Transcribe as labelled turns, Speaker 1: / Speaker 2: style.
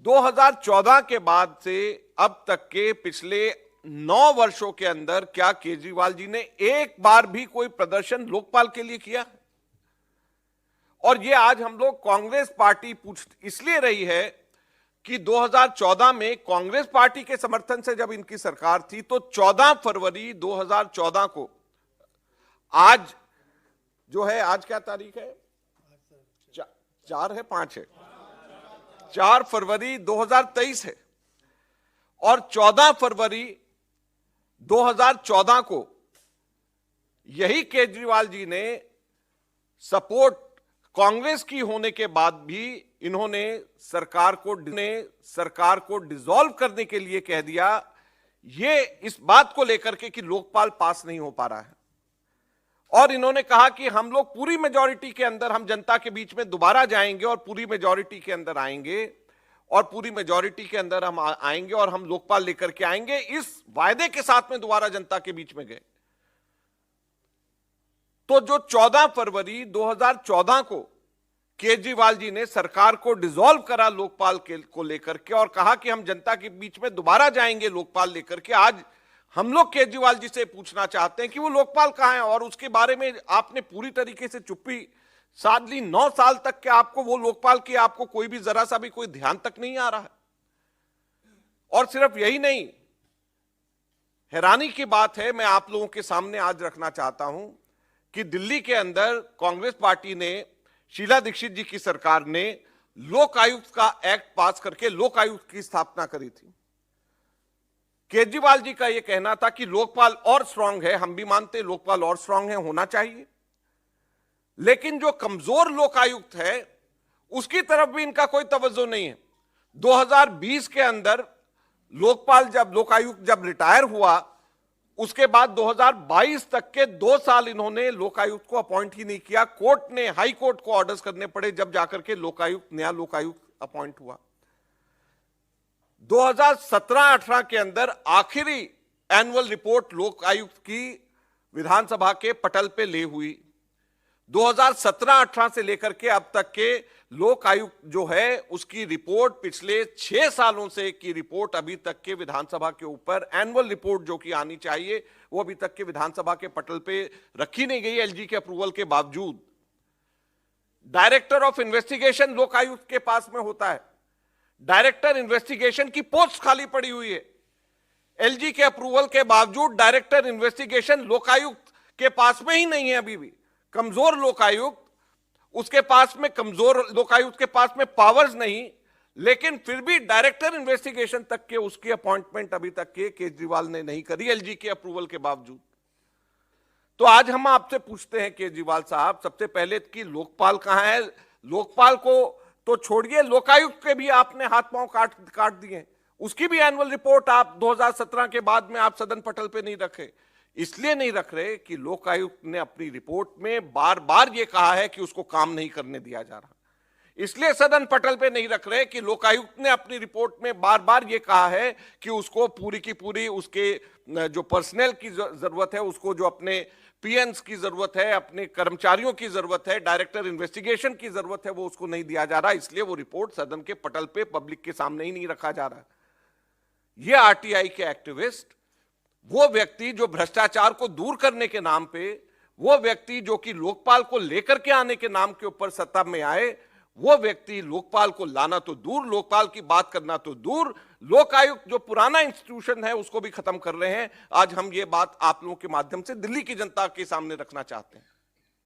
Speaker 1: 2014 के बाद से अब तक के पिछले 9 वर्षों के अंदर क्या केजरीवाल जी ने एक बार भी कोई प्रदर्शन लोकपाल के लिए किया? और ये आज हम लोग कांग्रेस पार्टी पूछ इसलिए रही है कि 2014 में कांग्रेस पार्टी के समर्थन से जब इनकी सरकार थी तो 14 फरवरी 2014 को, आज जो है, आज क्या तारीख है? 4 है, 5 है, 4 फरवरी 2023 है। और 14 फरवरी 2014 को यही केजरीवाल जी ने सपोर्ट कांग्रेस की होने के बाद भी इन्होंने सरकार को डिसॉल्व करने के लिए कह दिया, ये इस बात को लेकर के कि लोकपाल पास नहीं हो पा रहा है। और इन्होंने कहा कि हम लोग पूरी मेजॉरिटी के अंदर हम जनता के बीच में दोबारा जाएंगे और पूरी मेजॉरिटी के अंदर आएंगे और पूरी मेजॉरिटी के अंदर हम आएंगे और हम लोकपाल लेकर के आएंगे, इस वायदे के साथ में दोबारा जनता के बीच में गए। तो जो 14 फरवरी 2014 को केजरीवाल जी ने सरकार को डिसॉल्व करा लोकपाल को लेकर के और कहा कि हम जनता के बीच में दोबारा जाएंगे लोकपाल लेकर के, आज हम लोग केजरीवाल जी से पूछना चाहते हैं कि वो लोकपाल कहां है। और उसके बारे में आपने पूरी तरीके से चुप्पी साध ली। 9 साल तक के आपको वो लोकपाल की आपको कोई भी जरा सा भी कोई ध्यान तक नहीं आ रहा है। और सिर्फ यही नहीं, हैरानी की बात है, मैं आप लोगों के सामने आज रखना चाहता हूं कि दिल्ली के अंदर कांग्रेस पार्टी ने, शीला दीक्षित जी की सरकार ने लोक आयुक्त का एक्ट पास करके लोक आयुक्त की स्थापना करी थी। केजरीवाल जी का यह कहना था कि लोकपाल और स्ट्रांग है, हम भी मानते लोकपाल और स्ट्रांग है, होना चाहिए, लेकिन जो कमजोर लोकायुक्त है उसकी तरफ भी इनका कोई तवज्जो नहीं है। 2020 के अंदर लोकायुक्त जब रिटायर हुआ, उसके बाद 2022 तक के 2 साल इन्होंने लोकायुक्त को अपॉइंट ही नहीं किया। कोर्ट ने, हाई कोर्ट को ऑर्डर्स करने पड़े जब जाकर के नया लोकायुक्त अपॉइंट हुआ। 2017-18 के अंदर आखिरी एनुअल रिपोर्ट लोकायुक्त की विधानसभा के पटल पे ले हुई। 2017-18 से लेकर के अब तक के लोकायुक्त जो है उसकी रिपोर्ट, पिछले 6 सालों से की रिपोर्ट अभी तक के विधानसभा के ऊपर, एनुअल रिपोर्ट जो कि आनी चाहिए वो अभी तक के विधानसभा के पटल पे रखी नहीं गई एलजी के अप्रूवल के बावजूद। डायरेक्टर ऑफ इन्वेस्टिगेशन लोकायुक्त के पास में होता है, डायरेक्टर इन्वेस्टिगेशन की पोस्ट खाली पड़ी हुई है। एलजी के अप्रूवल के बावजूद डायरेक्टर इन्वेस्टिगेशन लोकायुक्त के पास में ही नहीं है अभी भी। कमजोर लोकायुक्त, उसके पास में कमजोर लोकायुक्त के पास में पावर्स नहीं, लेकिन फिर भी डायरेक्टर इन्वेस्टिगेशन तक के उसकी अपॉइंटमेंट अभी तक के केजरीवाल ने नहीं करी एलजी के अप्रूवल के बावजूद। तो आज हम आपसे पूछते हैं केजरीवाल साहब, सबसे पहले कि लोकपाल कहां है? लोकपाल को तो छोड़िए, लोकायुक्त के भी आपने हाथ पांव काट दिए। उसकी भी एनुअल रिपोर्ट आप 2017 के बाद में आप सदन पटल पे नहीं रखे। इसलिए नहीं रख रहे कि लोकायुक्त ने अपनी रिपोर्ट में बार बार ये कहा है कि उसको काम नहीं करने दिया जा रहा। इसलिए सदन पटल पे नहीं रख रहे कि लोकायुक्त ने अपनी रिपोर्ट में बार बार ये कहा है कि उसको पूरी की पूरी उसके जो पर्सनल की जरूरत है, उसको जो अपने पीएन्स की जरूरत है, अपने कर्मचारियों की जरूरत है, डायरेक्टर इन्वेस्टिगेशन की जरूरत है, वो उसको नहीं दिया जा रहा। इसलिए वो रिपोर्ट सदन के पटल पे पब्लिक के सामने ही नहीं रखा जा रहा। ये आरटीआई के एक्टिविस्ट, वो व्यक्ति जो भ्रष्टाचार को दूर करने के नाम पे, वो व्यक्ति जो कि लोकपाल को लेकर के आने के नाम के ऊपर सत्ता में आए, वो व्यक्ति लोकपाल को लाना तो दूर, लोकपाल की बात करना तो दूर, लोकायुक्त जो पुराना इंस्टीट्यूशन है उसको भी खत्म कर रहे हैं। आज हम ये बात आप लोगों के माध्यम से दिल्ली की जनता के सामने रखना चाहते हैं।